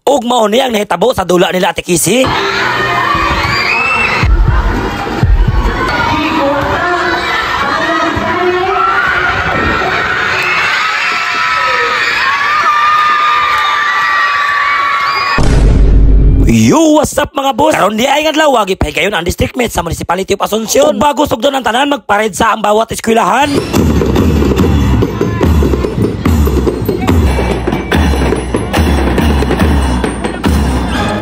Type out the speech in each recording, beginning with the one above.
Ug mao ni ang nahitabo sa dula nila Ate Kisi. Yo, what's up mga boss? Karon di ay nga adlaw gipay kayon ang district mate sa Municipality of Asuncion. Bago sugdon ang tanan magpared sa ang bawat eskwelahan.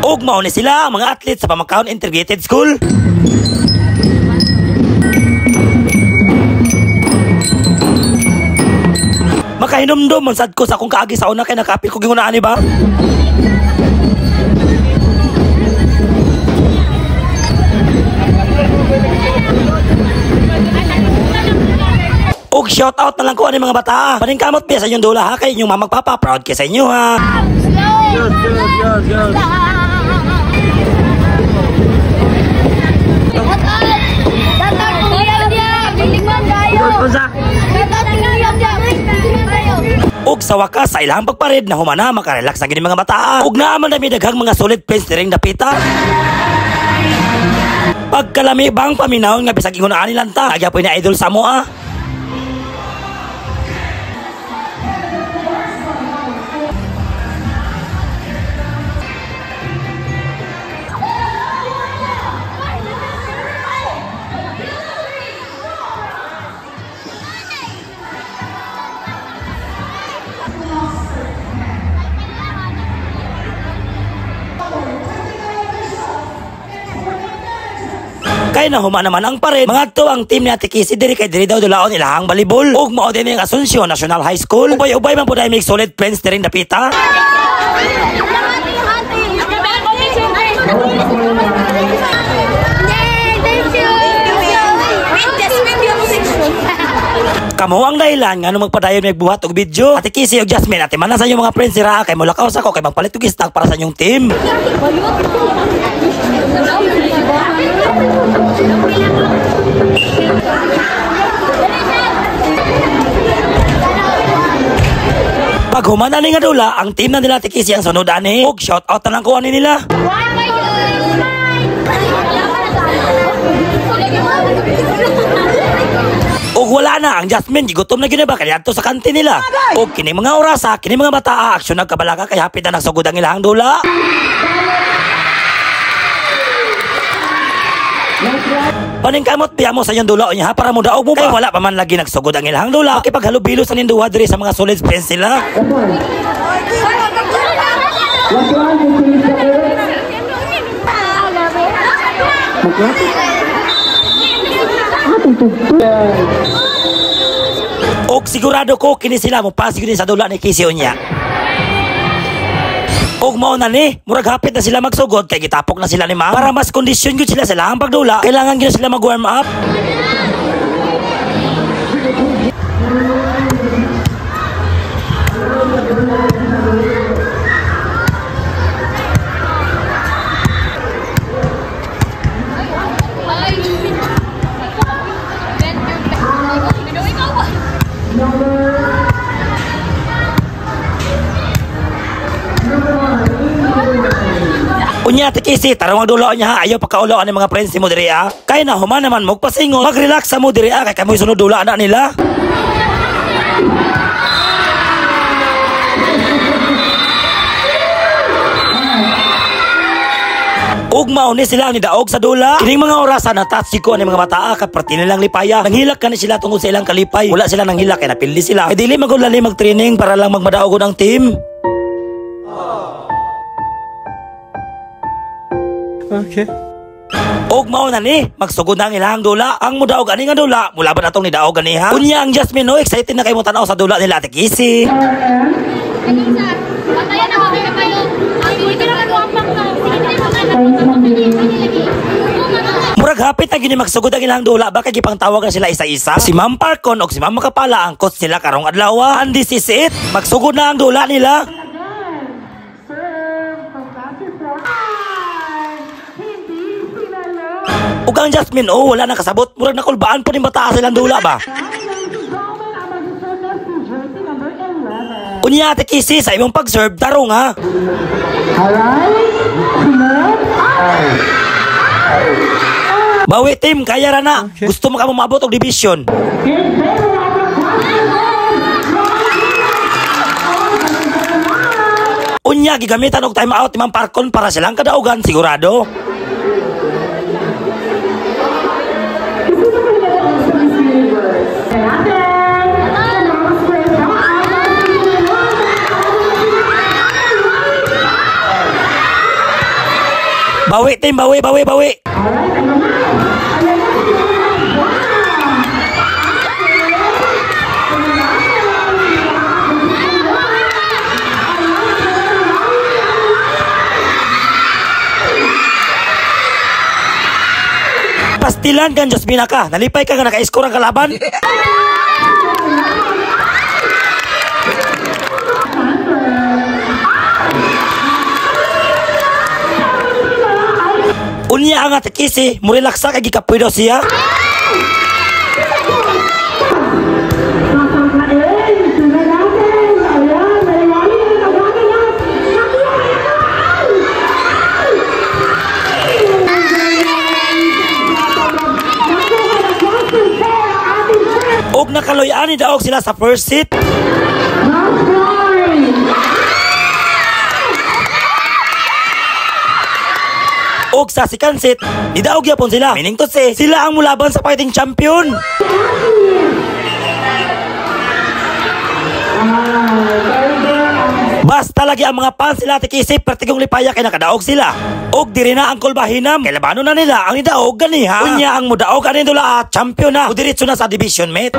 Ug mao ni sila ang mga athlete sa Pamakaon Integrated School. Makahinumdum man sad ko sa akong kaagi sa una kay nakapil ko gingunaan ni ba? Og shout out na lang ko ani mga bata. Paningkamot biya sa inyong dula ha kay inyong mamagpapa proud kay sa inyo ha. Yes. Og sa wakas sa ilang pagpared na humana makarelax na gini mga bata. Og naaman dami daghang mga solid plays diring dapita. Pagkalami bang paminahon nga bisag ingunaan nilang ta. Agyapoy na idol sa moa. Kaya na huma naman ang pared. Mga to ang team ni Ate Kisi diri kay diri daw dulaon ilahang volleyball. Ug mao din ang Asuncion National High School. Ubay-ubay man pud ay make solid friends diri dapita. Kamo ang dahilan nga nung magpadayon may buhat og video. Ate Kisi ug Jasmine ate manan sa inyong mga friends sira kay mulakaw sa ko kay magpalit og stock para sa inyong team. Pag humana ni nga dula, ang team na nila Ate Kisi ang sunod ani. Og shout out na lang ko ani nila. Og wala na ang Jasmine gigutom na gyud ba kay adto sa kantin nila. Og kini mga orasa, kini mga bata aksyon nagkabalaga kay hapit na nagsugod ang ilahang dula. Paningkamot biya mo sa inyong dula niya para mo daog mo ba? Kaya wala pa man lagi nagsugod ang ilahang dula. Makipaghalo-bilo sa ninduha diri sa mga solid friends sila. Og sigurado ko kini sila mo pasig din sa dula ni Kisi unya. Og mao na ni, murag hapit na sila magsugod kay gitapok na sila ni ma'am. Para mas kondisyon gyud sila sa lahang pagdula, kailangan gyud sila mag-warm up. Unya Ate Kisi, tarong magdulo niya ha. Ayaw pagkauloan ng mga friends mo diri ha. Kaya na human naman mo pasingon. Mag-relax sa mo diri ha. Kaya kamoy sunod dula na nila. Ug mao ni sila ni daog sa dula. Kining mga orasan na touch ko ani mga bata kay parte nilang lipaya. Nanghilak kan sila tungod sa ilang kalipay. Wala sila nanghilak kay napildi sila. Kay dili magulali mag-training para lang magmadaog ang team. Okay. Og mao na ni, magsugod na ang ilahang dula. Ang mudaog ani nga dula, mula ba natong ni daog ani ha? Unya ang Jasmine no, excited na kay mo tan-aw sa dula nila Ate Kisi. Murag hapit na gini magsugod ang ilahang dula, baka gipang tawag na sila isa-isa. Si Ma'am Parkon og si Ma'am Makapala ang coach nila karong adlaw. And this is it. Magsugod na ang dula nila. Ug ang Jasmine, wala na kasabot. Murag nakulbaan po ni bata silang dula ba? Unya Ate Kisi, sa imong pag-serve, tarong ha? Alright? Sunod? Bawi team, kaya ra na. Gusto mo ka mo maabot og division. Unya gigamitan og time out ni Ma'am Parkon para silang kadaugan sigurado. Bawi team, bawi. Pastilan kan Jasmina ka. Nalipay ka nga naka-score ang kalaban. Unya ang atikisi, murilaksa kay gikapoy daw siya. Og nakaloy-an ni daog sila sa first seat. Og sa second seat, nidaog yapon sila. Meaning to say, sila ang mulaban sa fighting champion. Basta lagi ang mga fans sila tikisip pertigong lipaya kay nakadaog sila. Og diri na ang kulbahinam kay labanon na nila ang nidaog ganiha. Unya ang mudaog anin dula at champion na. Udiretso na sa division mate.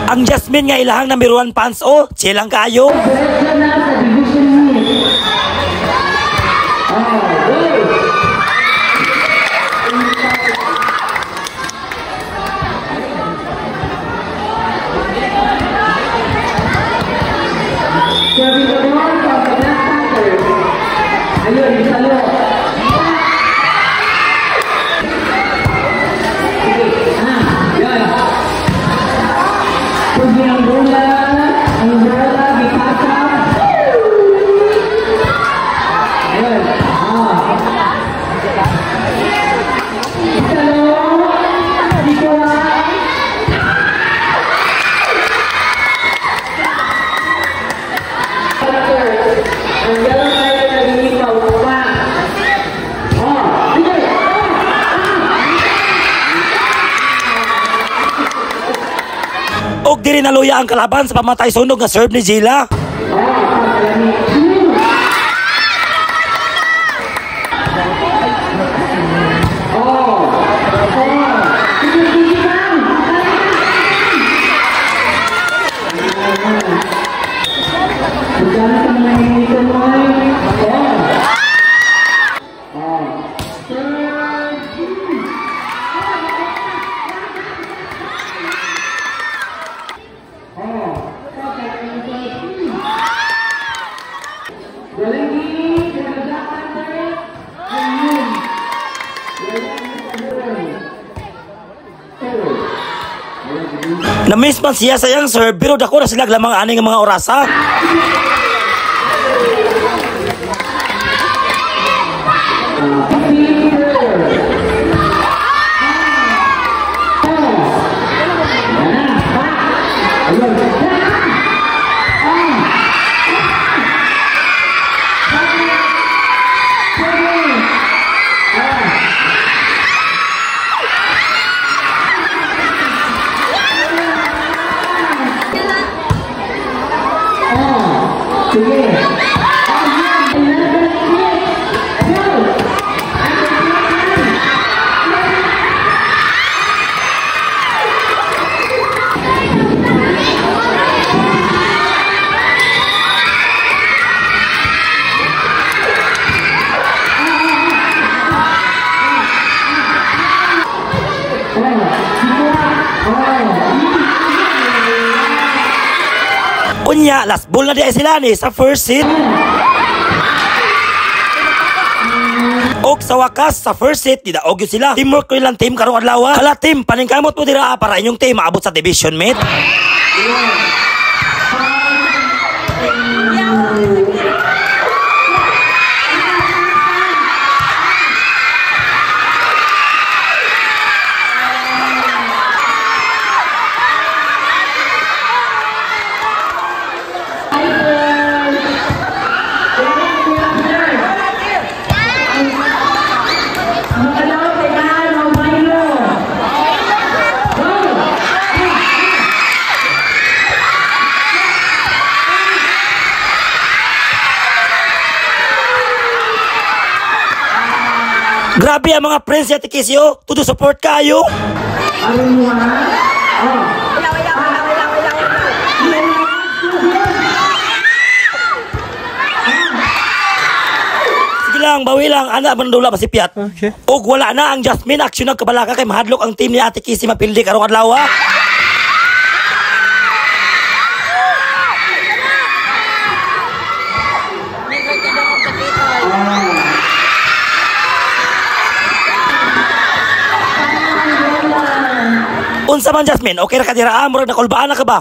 Ang Jasmine nga ilahang number 1 fans o, silang kayo. Og diri naluya ang kalaban sa pamatay sunog nga serve ni Gila. Na-miss man siya sayang sir, pero dako na sila lamang aning mga orasa. Unya, last ball na di ay sila ni sa first hit. Og sa wakas, sa first hit, didaog yun sila. Teamwork ko ilang team karong adlaw. Hala team, paningkamot mo dira para inyong team maabot sa division mate. Grabe ang mga friends ya Tikisyo, tudo support kayo. Sige lang, bawi lang, ana bandula masipyat. Okay. Og wala na ang Jasmine, action nagkabalaka kay mahadlok ang team ni Ate Kisi mapildi karong adlaw. Unsa man Jasmine, okay ra ka dira, murag nakulbaan na ka ba?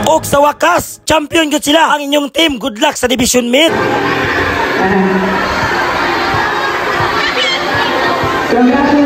Og sa wakas, champion gyud sila ang inyong team. Good luck sa division mate. Congratulations.